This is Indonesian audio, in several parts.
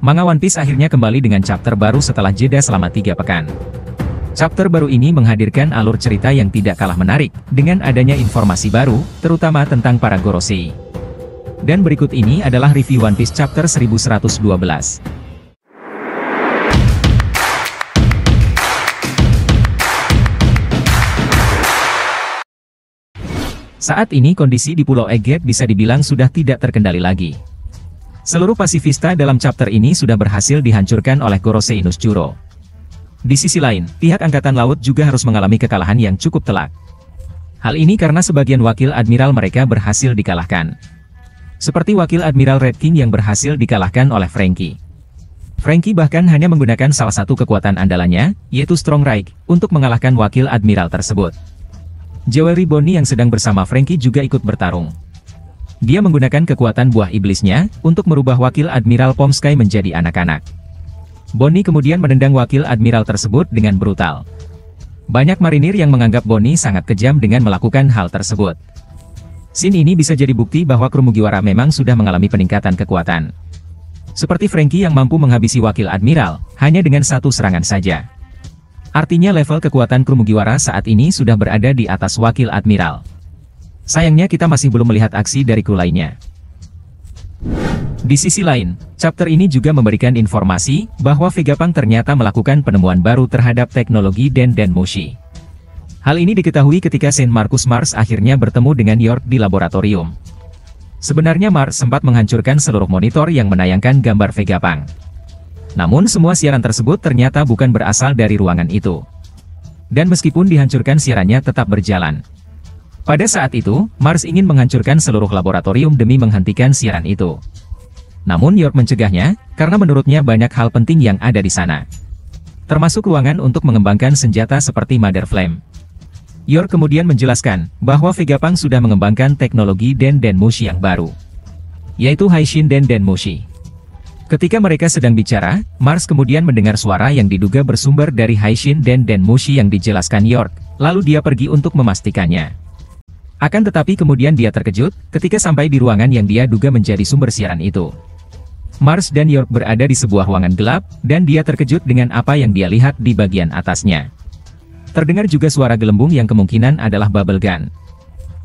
Manga One Piece akhirnya kembali dengan chapter baru setelah jeda selama 3 pekan. Chapter baru ini menghadirkan alur cerita yang tidak kalah menarik, dengan adanya informasi baru, terutama tentang para Gorosei. Dan berikut ini adalah review One Piece chapter 1112. Saat ini kondisi di Pulau Egghead bisa dibilang sudah tidak terkendali lagi. Seluruh pasifista dalam chapter ini sudah berhasil dihancurkan oleh Gorosei no Tsuchiro. Di sisi lain, pihak Angkatan Laut juga harus mengalami kekalahan yang cukup telak. Hal ini karena sebagian wakil admiral mereka berhasil dikalahkan. Seperti wakil Admiral Red King yang berhasil dikalahkan oleh Franky. Franky bahkan hanya menggunakan salah satu kekuatan andalannya, yaitu Strong Rage, untuk mengalahkan wakil admiral tersebut. Jewelry Bonnie yang sedang bersama Franky juga ikut bertarung. Dia menggunakan kekuatan buah iblisnya, untuk merubah wakil Admiral Pomsky menjadi anak-anak. Bonnie kemudian menendang wakil admiral tersebut dengan brutal. Banyak marinir yang menganggap Bonnie sangat kejam dengan melakukan hal tersebut. Scene ini bisa jadi bukti bahwa kru Mugiwara memang sudah mengalami peningkatan kekuatan. Seperti Franky yang mampu menghabisi wakil admiral, hanya dengan satu serangan saja. Artinya level kekuatan kru Mugiwara saat ini sudah berada di atas wakil admiral. Sayangnya kita masih belum melihat aksi dari kru lainnya. Di sisi lain, chapter ini juga memberikan informasi bahwa Vegapunk ternyata melakukan penemuan baru terhadap teknologi Den Mushi. Hal ini diketahui ketika Saint Marcus Mars akhirnya bertemu dengan York di laboratorium. Sebenarnya Mars sempat menghancurkan seluruh monitor yang menayangkan gambar Vegapunk. Namun semua siaran tersebut ternyata bukan berasal dari ruangan itu. Dan meskipun dihancurkan siarannya tetap berjalan. Pada saat itu, Mars ingin menghancurkan seluruh laboratorium demi menghentikan siaran itu. Namun York mencegahnya, karena menurutnya banyak hal penting yang ada di sana. Termasuk ruangan untuk mengembangkan senjata seperti Mother Flame. York kemudian menjelaskan, bahwa Vegapunk sudah mengembangkan teknologi Den Mushi yang baru. Yaitu Haishin Den Mushi. Ketika mereka sedang bicara, Mars kemudian mendengar suara yang diduga bersumber dari Haishin Den Mushi yang dijelaskan York, lalu dia pergi untuk memastikannya. Akan tetapi kemudian dia terkejut, ketika sampai di ruangan yang dia duga menjadi sumber siaran itu. Mars dan York berada di sebuah ruangan gelap, dan dia terkejut dengan apa yang dia lihat di bagian atasnya. Terdengar juga suara gelembung yang kemungkinan adalah bubble gun.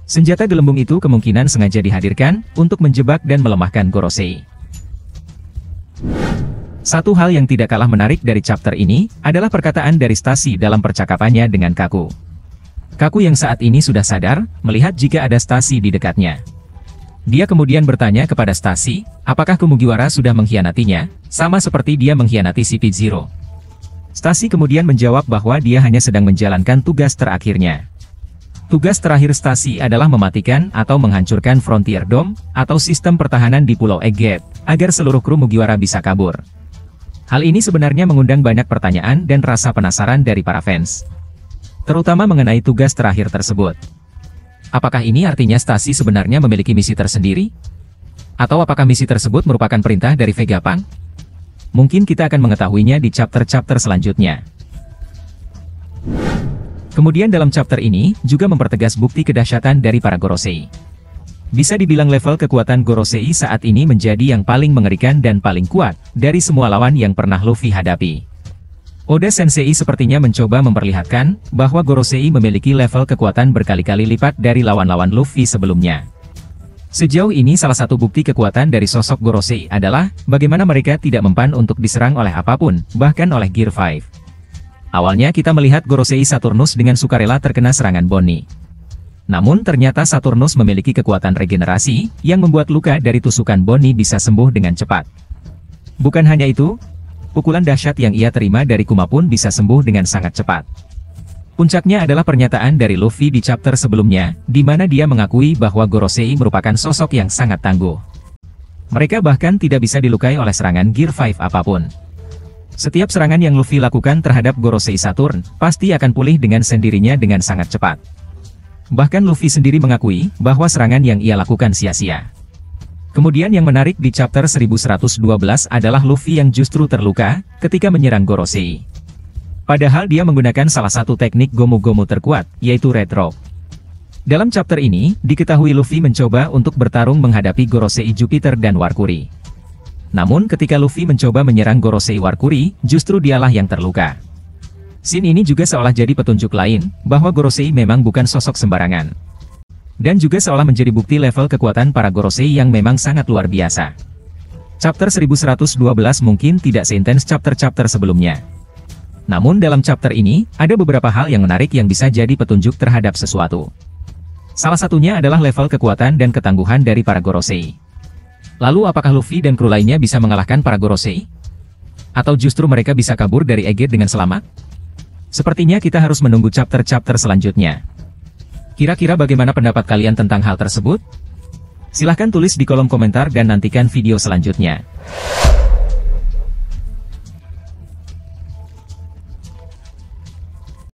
Senjata gelembung itu kemungkinan sengaja dihadirkan, untuk menjebak dan melemahkan Gorosei. Satu hal yang tidak kalah menarik dari chapter ini, adalah perkataan dari Stacy dalam percakapannya dengan Kaku. Kaku yang saat ini sudah sadar, melihat jika ada Stacy di dekatnya. Dia kemudian bertanya kepada Stacy, apakah kru Mugiwara sudah mengkhianatinya, sama seperti dia mengkhianati CP0. Stacy kemudian menjawab bahwa dia hanya sedang menjalankan tugas terakhirnya. Tugas terakhir Stacy adalah mematikan atau menghancurkan Frontier Dome, atau sistem pertahanan di Pulau Egghead, agar seluruh kru Mugiwara bisa kabur. Hal ini sebenarnya mengundang banyak pertanyaan dan rasa penasaran dari para fans. Terutama mengenai tugas terakhir tersebut. Apakah ini artinya Stacy sebenarnya memiliki misi tersendiri? Atau apakah misi tersebut merupakan perintah dari Vegapunk? Mungkin kita akan mengetahuinya di chapter-chapter selanjutnya. Kemudian dalam chapter ini, juga mempertegas bukti kedahsyatan dari para Gorosei. Bisa dibilang level kekuatan Gorosei saat ini menjadi yang paling mengerikan dan paling kuat, dari semua lawan yang pernah Luffy hadapi. Oda Sensei sepertinya mencoba memperlihatkan, bahwa Gorosei memiliki level kekuatan berkali-kali lipat dari lawan-lawan Luffy sebelumnya. Sejauh ini salah satu bukti kekuatan dari sosok Gorosei adalah, bagaimana mereka tidak mempan untuk diserang oleh apapun, bahkan oleh Gear 5. Awalnya kita melihat Gorosei Saturnus dengan sukarela terkena serangan Bonnie. Namun ternyata Saturnus memiliki kekuatan regenerasi, yang membuat luka dari tusukan Bonnie bisa sembuh dengan cepat. Bukan hanya itu, pukulan dahsyat yang ia terima dari Kuma pun bisa sembuh dengan sangat cepat. Puncaknya adalah pernyataan dari Luffy di chapter sebelumnya, di mana dia mengakui bahwa Gorosei merupakan sosok yang sangat tangguh. Mereka bahkan tidak bisa dilukai oleh serangan Gear 5 apapun. Setiap serangan yang Luffy lakukan terhadap Gorosei Saturn, pasti akan pulih dengan sendirinya dengan sangat cepat. Bahkan Luffy sendiri mengakui, bahwa serangan yang ia lakukan sia-sia. Kemudian yang menarik di chapter 1112 adalah Luffy yang justru terluka, ketika menyerang Gorosei. Padahal dia menggunakan salah satu teknik Gomu-Gomu terkuat, yaitu Red Rope. Dalam chapter ini, diketahui Luffy mencoba untuk bertarung menghadapi Gorosei Jupiter dan Warkuri. Namun ketika Luffy mencoba menyerang Gorosei Warkuri, justru dialah yang terluka. Scene ini juga seolah jadi petunjuk lain, bahwa Gorosei memang bukan sosok sembarangan. Dan juga seolah menjadi bukti level kekuatan para Gorosei yang memang sangat luar biasa. Chapter 1112 mungkin tidak seintens chapter-chapter sebelumnya. Namun dalam chapter ini, ada beberapa hal yang menarik yang bisa jadi petunjuk terhadap sesuatu. Salah satunya adalah level kekuatan dan ketangguhan dari para Gorosei. Lalu apakah Luffy dan kru lainnya bisa mengalahkan para Gorosei? Atau justru mereka bisa kabur dari Egghead dengan selamat? Sepertinya kita harus menunggu chapter-chapter selanjutnya. Kira-kira bagaimana pendapat kalian tentang hal tersebut? Silahkan tulis di kolom komentar dan nantikan video selanjutnya.